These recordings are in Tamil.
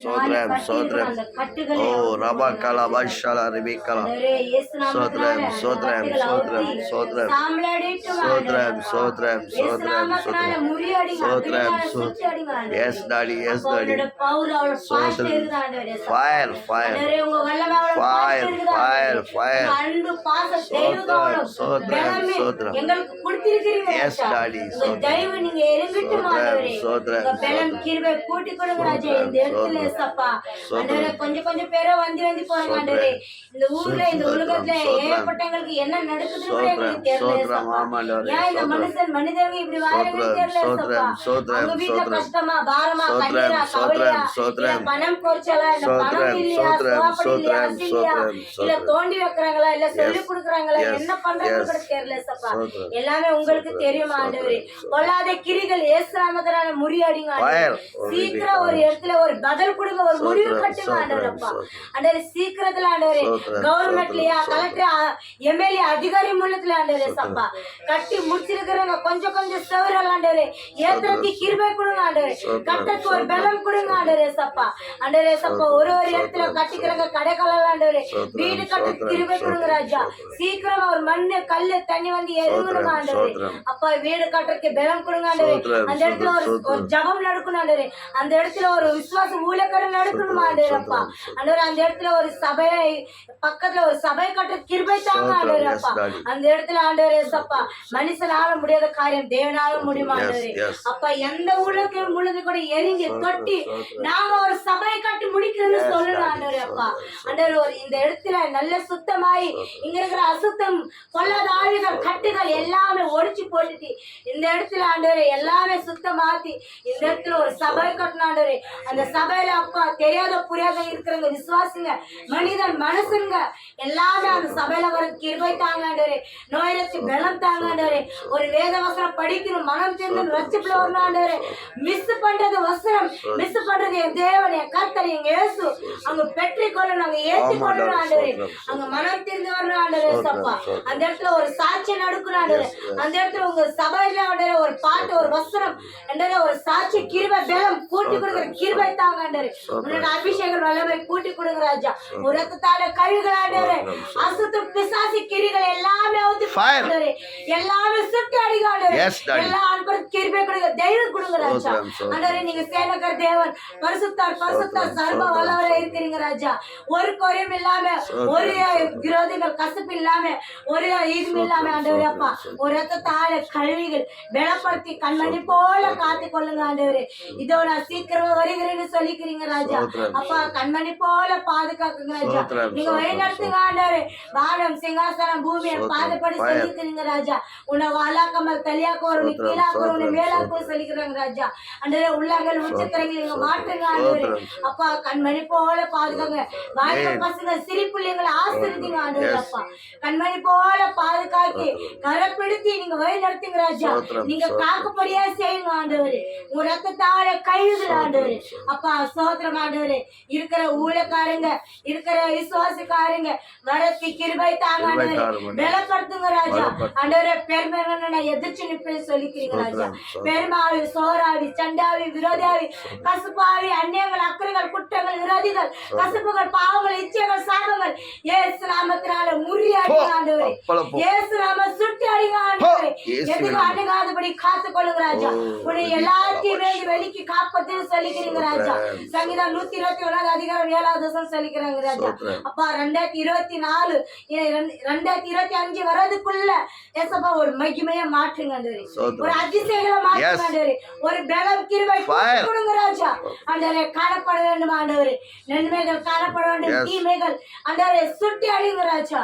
சோத்ரம் சோத்ரம் ஓ ரபகலா பஷலா ரிபிகலா சோத்ரம் சோத்ரம் சோத்ரம் சோத்ரம் சோத்ரம் சோத்ரம் சோத்ரம் சோத்ரம் சோத்ரம் எஸ் டாடி சோத்ரம் fire fire fire fire fire சோத்ரம் சோத்ரம் சோத்ரம் எங்களுக்கு கொடுத்திருக்கிறீங்க எஸ் டாடி தயவு நீங்க இறங்கிட்டு மாண்டவரே சோத்ரம் பெலம் கிருபை கூட்டி கொடுங்க ராஜா இந்த இடத்துல சப்பா ஆண்டவரே கொஞ்சம் பேரோ வந்து போறாங்க ஆண்டவரே இந்த ஊர்ல இந்த உலகத்துல ஏற்பட்டவங்களுக்கு என்ன நடக்குதுன்னு கூட எங்களுக்கு தெரியல ஏன் இந்த மனிதர்கள் இப்படி வாழவே தெரியல சப்பா அவங்க வீட்டுல கஷ்டமா பாரமா கண்ணீரா கவலையா பணம் குறைச்சலா இல்ல பணம் இல்லையா சாப்பிட இல்லையா இல்ல தோண்டி வைக்கிறாங்களா இல்ல சொல்லி கொடுக்குறாங்களா என்ன பண்றாங்க கூட தெரியல சப்பா எல்லாமே உங்களுக்கு தெரியுமா ஆண்டவரே கொள்ளாத கிரிகள் இயேசு நாமத்தினால முறியடிங்க சீக்கிரம் ஒரு இடத்துல ஒரு பதில் கொடுங்க ஒரு முடிவு கட்டுங்க ஆண்டவரப்பா ஆண்டவரே சீக்கிரத்துல ஆண்டவரே கவர்மெண்ட்லயா கலெக்டர் எம்எல்ஏ அதிகாரி மூலத்துல ஆண்டவரே சப்பா கட்டி முடிச்சிருக்கிறவங்க கொஞ்சம் செவரல் ஆண்டவரே ஏத்திரத்தி கிருபை கொடுங்க ஆண்டவரே கட்டக்கு ஒரு பலம் கொடுங்க ஆண்டவரே சப்பா ஆண்டவரே சப்பா ஒரு இடத்துல கட்டிக்கிறவங்க கடைக்கால ஆண்டவரே வீடு கட்ட கிருபை கொடுங்க ராஜா சீக்கிரம் ஒரு மண்ணு கல்லு தண்ணி வந்து எருங்கணும் ஆண்டவரே அப்பா வீடு கட்டுறதுக்கு பலம் கொடுங்க ஆண்டவரே அந்த இடத்துல ஒரு ஜபம் நடக்கணும் ஆண்டவரே அந்த இடத்துல ஒரு விசுவாச ஊழியக்காரன் நடக்கணும் ஆண்டவரே அப்பா ஆண்டவரே அந்த இடத்துல ஒரு சபையை பக்கத்துல ஒரு சபை கட்ட கிருபை தாங்க ஆண்டவரே அப்பா அந்த இடத்துல ஆண்டவரே சப்பா மனுஷனால முடியாத காரியம் தேவனால முடியுமா ஆண்டவரே அப்பா எந்த ஊழலுக்கு முழுது கூட எரிஞ்சு தொட்டி நாங்க ஒரு சபையை கட்டி முடிக்கிறோம்னு சொல்லணும் ஆண்டவரே அப்பா ஆண்டவரே ஒரு இந்த இடத்துல நல்ல சுத்தமாயி இங்க இருக்கிற அசுத்தம் பொல்லாத ஆளுகள் கட்டுகள் எல்லாமே ஒடிச்சு போட்டுட்டு இந்த இடத்துல ஆண்டவரே எல்லாமே சுத்தமாத்தி இந்த இடத்துல ஒரு சபை கட்டணும் ஆண்டவரே அந்த சபையில அப்பா தெரியாத புரியாத இருக்கிறவங்க விசுவாசிங்க மனிதன் மனசுங்க எல்லாமே அந்த சபையில வர கிருபை தாங்க ஆண்டவரே நோயிலத்து பலம் தாங்க ஆண்டவரே ஒரு வேத வசனம் படிக்கணும் மனம் தெரிந்து ரட்சிப்புல வரணும் ஆண்டவரே மிஸ் பண்றது வசனம் மிஸ் பண்றது என் தேவன் என் கர்த்தர் எங்க இயேசு அங்க பெற்றுக்கொள்ளணும் அங்க ஏற்றுக்கொள்ளணும் ஆண்டவரே அங்க மனம் தெரிந்து வரணும் ஆண்டவரே சப்பா அந்த இடத்துல ஒரு சாட்சி நடக்கணும் ஆண்டவரே அந்த இடத்துல உங்க சபையில ஆண்டவரே ஒரு பாட்டு ஒரு வசனம் ஆண்டவரே ஒரு சாட்சி கிருபை பலம் கூட்டி கொடுக்குற கிருபை தாங்க ஆண்டவரே உன்னோட அபிஷேகம் வல்லமை கூட்டி கொடுங்க ராஜா ஒரு ரத்தத்தால கழுகுகள் ஆண்டவரே அசுத்த பிசாசி கிரிகள் எல்லாமே வந்து ஆண்டவரே எல்லாமே சுட்டு அடிங்க ஆண்டவரே எல்லா ஆண்களும் கிருபை கொடுங்க தைரியம் கொடுங்க ராஜா ஆண்டவரே நீங்க சேனகர் தேவன் பரிசுத்தார் சர்வ வல்லவரே இருக்கிறீங்க ராஜா ஒரு குறையும் இல்லாம ஒரு விரோதிகள் கசப்பு இல்லாம ஒரு இதுவும் இல்லாம ஆண்டவரே அப்பா ஒரு ரத்தத்தால கழுவிகள் பலப்படுத்தி கண்மணி போல காத்து கொள்ளுங்க ஆண்டவரே இதோ நான் சீக்கிரமா வருகிறேன்னு சொல்லிக்கிறீங்க ராஜா அப்பா கண்மணி போல பாதுகாக்குங்க ராஜா நீங்க வழி நடத்துங்க ஆண்டவரே வானம் சிங்காசனம் பூமியை பாதப்படி சொல்லிக்கிறீங்க ராஜா உன்னை வாலாக்கமல் தலியாக்கு ஒரு கீழாக்கு உன்னை மேலாக்கு சொல்லிக்கிறாங்க ராஜா ஆண்டவரே உள்ளங்கள் உச்சத்திரங்கள் நீங்க மாற்றுங்க ஆண்டவரே அப்பா கண்மணி போல பாதுகாங்க வாய்ப்பு பசங்க சிரி பிள்ளைங்களை ஆசிரித்தீங்க ஆண்டவரே அப்பா கண்மணி போல பாதுகாக்கி கரப்பிடித்தி நீங்க வழி நடத்துங்க ராஜா நீங்க காக்கப்படியா செய்யுங்க ஆண்டவரே உங்க ரத்தத்தால கைதுல ஆண்டவரே அப்பா சோத்திரம் ஆண்டவரே இருக்கிற ஊழியக்காரங்க இருக்கிற விசுவாசிக்காரங்க வரத்தி கிருபை தாங்க ஆண்டவரே பலப்படுத்துங்க ராஜா ஆண்டவரே பெருமையான நான் எதிர்த்து நிற்பேன்னு சொல்லிக்கிறீங்க ராஜா பெருமாவி சோராவி சண்டாவி விரோதியாவி கசுப்பாவி அந்நியங்கள் அக்கறைகள் குற்றங்கள் விரோதிகள் கசுப்புகள் பாவங்கள் இச்சைகள் சாபங்கள் இயேசு நாமத்தினால முறியடி ஆண்டவரே இயேசு நாம சுட்டி அடிங்க ஆண்டவரே எதுக்கு அணுகாதபடி காத்து கொள்ளுங்க ராஜா உன்னை எல்லாத்தையுமே வெளிக்கு காப்பதுன்னு சொல்லிக்கிறீங்க ராஜா சங்கீதம் 121 அதிகாரம் 7 சொல்லிக்கிறாங்க ராஜா அப்பா 2024 2025 வரதுக்குள்ள ஏசப்பா ஒரு மகிமையை மாற்றுங்க ஆண்டவரே ஒரு அதிசயங்களை மாற்றுங்க ஆண்டவரே ஒரு பலம் கிருபை கொடுங்க ராஜா ஆண்டவரே காணப்பட வேண்டும் ஆண்டவரே நன்மைகள் காணப்பட வேண்டும் தீமைகள் ஆண்டவரே சுட்டி அடிங்க ராஜா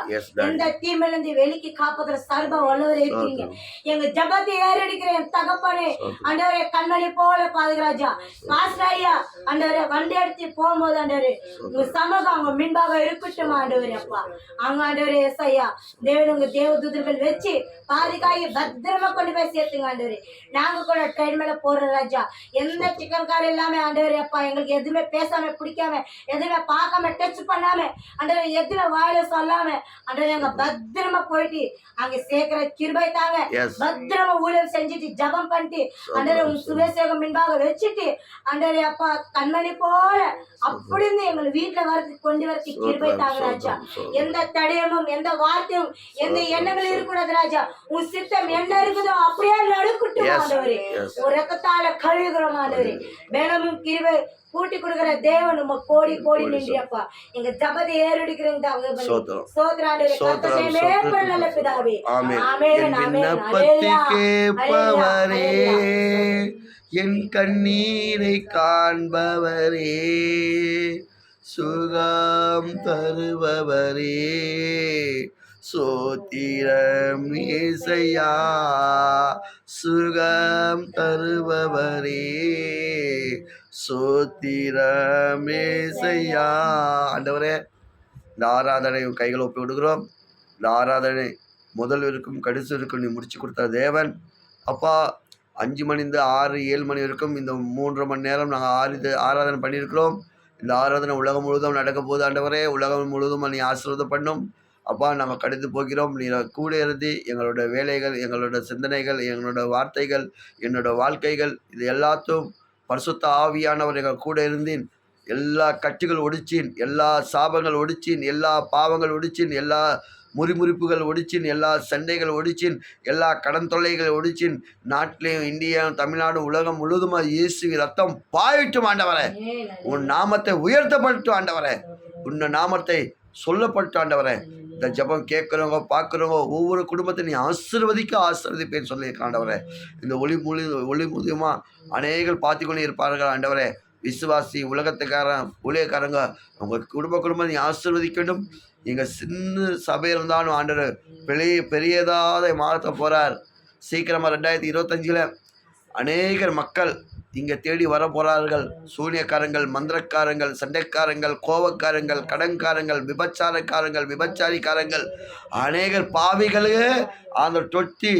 இந்த தீமையிலிருந்து வெளிக்கு காப்பதுல சர்வ வல்லவரே இருக்கிறீங்க எங்க ஜபத்தை ஏறடிக்கிற என் தகப்பனே ஆண்டவரே கண்மணி போல பாதுகாஜா பாஸ்டாயா ஆண்டவரே வண்டி எடுத்து போகும்போது ஆண்டவரே உங்க சமூகம் அவங்க மின்பாக இருக்கட்டும் ஆண்டவரே அப்பா அவங்க ஆண்டவரே எஸ்ஐயா தேவன் உங்க தேவதூதர்கள் வச்சு பாதுகாகி பத்திரமா கொண்டு போய் சேர்த்துங்க ஆண்டவரே நாங்க கூட ட்ரெயின் மேல போற ராஜா எந்த சிக்கன் கார் எல்லாமே ஆண்டவரே அப்பா எங்களுக்கு எதுவுமே பேசாம குடிக்காம எதுவுமே பார்க்காம டச் பண்ணாம ஆண்டவரே எதுவுமே வாயில சொல்லாம ஆண்டவரே அங்க பத்திரமா போயிட்டு அங்க சேர்க்கிற கிருபை தாங்க. Yes. பத்திரமா ஊழியம் செஞ்சுட்டு ஜபம் பண்ணிட்டு ஆண்டவரே உங்க சுவேசேகம் முன்பாக வச்சுட்டு ஆண்டவரே அப்பா கண்மணி போல அப்படி இருந்து எங்களை வீட்டுல வரதுக்கு கொண்டு வரதுக்கு கிருபை தாங்க ராஜா. எந்த தடயமும் எந்த வார்த்தையும் எந்த எண்ணங்களும் இருக்கக்கூடாது ராஜா. உன் சித்தம் என்ன இருக்குதோ அப்படியே நடுக்கட்டும் ஆண்டவரே. ஒரு ரத்தத்தால கழுகுறோம் ஆண்டவரே. மேலமும் கிருபை கூட்டி கொடுக்கிற தேவன் உங்க கோடி கோடி நன்றியப்பா. எங்க ஜபத்தை ஏறெடுக்கிறேன் பிதாவே. ஆமென் ஆமென். கேட்பவரே, என் கண்ணீரை காண்பவரே, சுகம் தருபவரே, சோத்திரம் இயேசையா, சுகம் தருபவரே, சோத்திரம் இயேசையா. ஆண்டவரே, இந்த ஆராதனை கைகளை ஒப்பி விடுகிறோம். இந்த ஆராதனை முதல் வரைக்கும் கடைசி வரைக்கும் நீ முடிச்சு கொடுத்த தேவன் அப்பா. 5 மணிந்து 6 7 மணி வரைக்கும் இந்த 3.5 மணி நேரம் நாங்கள் ஆராதனை பண்ணியிருக்கிறோம். இந்த ஆராதனை உலகம் முழுவதும் நடக்க போது ஆண்டவரே. உலகம் முழுவதும் நீ ஆசீர்வாதம் பண்ணும் அப்பா. நாங்கள் கடந்து போகிறோம். நீ கூட இருந்து எங்களோட வேலைகள், எங்களோட சிந்தனைகள், எங்களோட வார்த்தைகள், என்னோட வாழ்க்கைகள், இது எல்லாத்தையும் பரிசுத்த ஆவியானவர் எங்கள் கூட இருந்தேன். எல்லா கட்டுகள் ஒடிச்சின், எல்லா சாபங்கள் ஒடிச்சின், எல்லா பாவங்கள் ஒடிச்சின், எல்லா முறிமுறிப்புகள் ஒடிச்சின், எல்லா சண்டைகள் ஒடிச்சின், எல்லா கடன் தொல்லைகள் ஒடிச்சின். நாட்டிலையும் இந்தியா, தமிழ்நாடு, உலகம் முழுவதுமாக இயேசு ரத்தம் பாயிட்டும் ஆண்டவரே. உன் நாமத்தை உயர்த்தப்பட்டு ஆண்டவரே. உன் நாமத்தை சொல்லப்பட்டு ஆண்டவரே. இந்த ஜபம் கேட்குறவங்க பார்க்குறவங்க ஒவ்வொரு குடும்பத்தை நீ ஆசீர்வதிப்பேன்னு சொல்லியிருக்க ஆண்டவரே. இந்த ஒளி மூலியமாக அநேகர் பார்த்து கொண்டு இருப்பார்கள் ஆண்டவரே. விசுவாசி உலகத்துக்காரன் ஊழியக்காரங்க உங்கள் குடும்பம் நீ ஆசீர்வதிக்கணும். எங்கள் சின்ன சபை இருந்தாலும் ஆண்டவர் பெரியதாக மாற்ற போகிறார். சீக்கிரமாக 2025 அநேகர் மக்கள் இங்கே தேடி வர போகிறார்கள். சூனியக்காரங்கள், மந்திரக்காரங்கள், சண்டைக்காரங்கள், கோபக்காரங்கள், கடன்காரங்கள், விபச்சாரிக்காரங்கள், அநேகர் பாவிகளுக்கு அந்த தொட்டி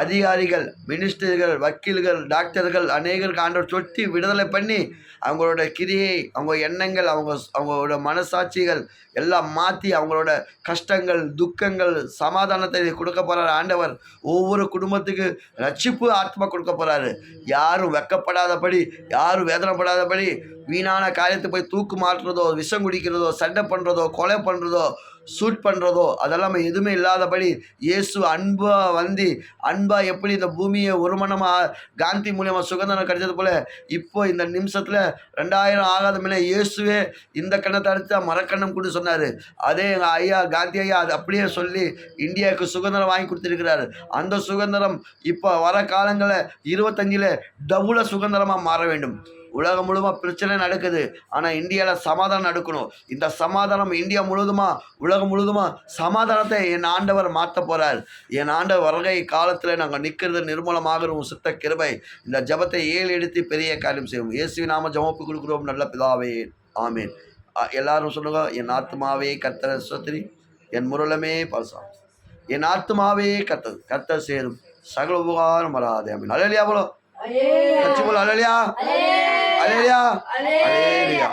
அதிகாரிகள், மினிஸ்டர்கள், வக்கீல்கள், டாக்டர்கள் அநேகருக்கு ஆண்டவர் தொட்டி விடுதலை பண்ணி அவங்களோட கிரியை, அவங்க எண்ணங்கள், அவங்களோட மனசாட்சிகள் எல்லாம் மாற்றி அவங்களோட கஷ்டங்கள், துக்கங்கள், சமாதானத்தை கொடுக்க போகிறார் ஆண்டவர். ஒவ்வொரு குடும்பத்துக்கு ரட்சிப்பு ஆத்மா கொடுக்க போகிறாரு. யாரும் வெக்கப்படாதபடி, யாரும் வேதனைப்படாதபடி, வீணான காரியத்தை போய் தூக்கு மாற்றுறதோ, விஷம் குடிக்கிறதோ, சண்டை பண்ணுறதோ, கொலை பண்ணுறதோ, சூட் பண்ணுறதோ அதெல்லாம் எதுவுமே இல்லாதபடி இயேசு அன்பாக எப்படி இந்த பூமியை ஒரு மனமாக காந்தி மூலியமாக சுதந்திரம் கிடைச்சது போல் இப்போ இந்த நிமிஷத்தில் 2000 ஆகாத முன்னே இயேசுவே இந்த கண்ணத்தை அடித்தா மரக்கண்ணம் கூட சொன்னார். அதே எங்கள் ஐயா காந்தி ஐயா அது அப்படியே சொல்லி இந்தியாவுக்கு சுதந்திரம் வாங்கி கொடுத்துருக்கிறாரு. அந்த சுதந்திரம் இப்போ வர காலங்களில் 25 டபுள சுதந்திரமாக மாற வேண்டும். உலகம் முழுவதும் பிரச்சனை நடக்குது. ஆனால் இந்தியாவில் சமாதானம் நடக்கணும். இந்த சமாதானம் இந்தியா முழுவதுமாக, உலகம் முழுவதுமாக சமாதானத்தை என் ஆண்டவர் மாற்ற போகிறார். என் ஆண்டவர் வருகை காலத்தில் நாங்கள் நிற்கிறது நிர்மூலமாகிற சித்த கிருபை. இந்த ஜபத்தை 7 எடுத்து பெரிய காரியம் செய்வோம். இயேசுவின் நாம ஜெபம் கொடுக்குறோம் நல்ல பிதாவே. ஆமீன். எல்லாரும் சொல்லுங்க. என் ஆத்மாவே கர்த்தரை ஸ்தோத்திரி, என் முரளமே பரிசாம், என் ஆத்மாவே கர்த்தர் சேரும், சகல உபகாரம் வராதே. ஆமீன். அல்லேலூயா. போலோ கட்சி போல. அல்லேலூயா. அல்லேலூயா. அல்லேலூயா.